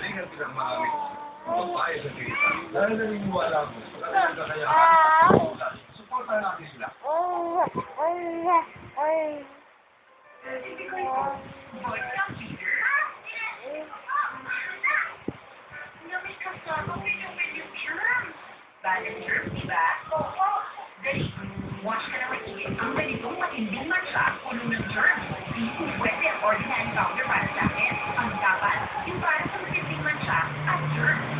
pinanggalingan sila ng maraming papayo sa kita. Dahil naniniwala ko, wala rin kakayahan. Supportan natin sila. Balance germs, diba? Oo. Dali. Wash ka na maigit ang ganitong matinding matcha puno ng germs. Di pwede ang ordinary powder para sa akin. Ang dapat, yung para sa matinding matcha at germs.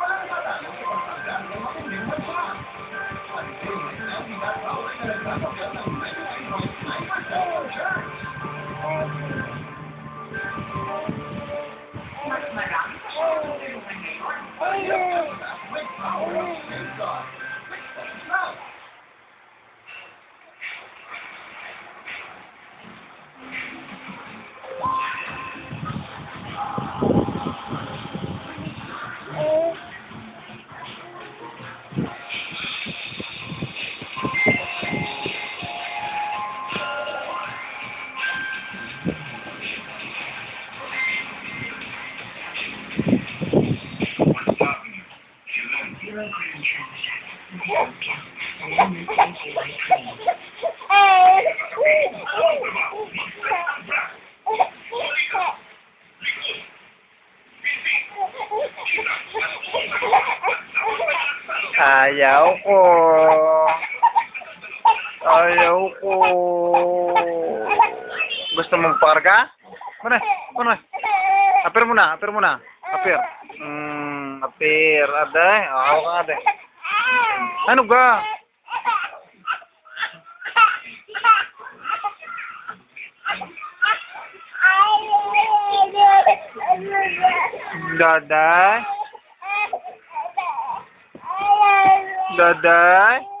Walang matalo sa pagtanggal ng matinding matcha. Mas marami pa siyang tutulungan ngayon. Ayaw ko. Ayaw ko. Gusto mong pakarga? Muna, muna. Apir muna, apir muna. Apir. Apir. Aday. Ako ka, aday. Ano ga? Daday. Daday.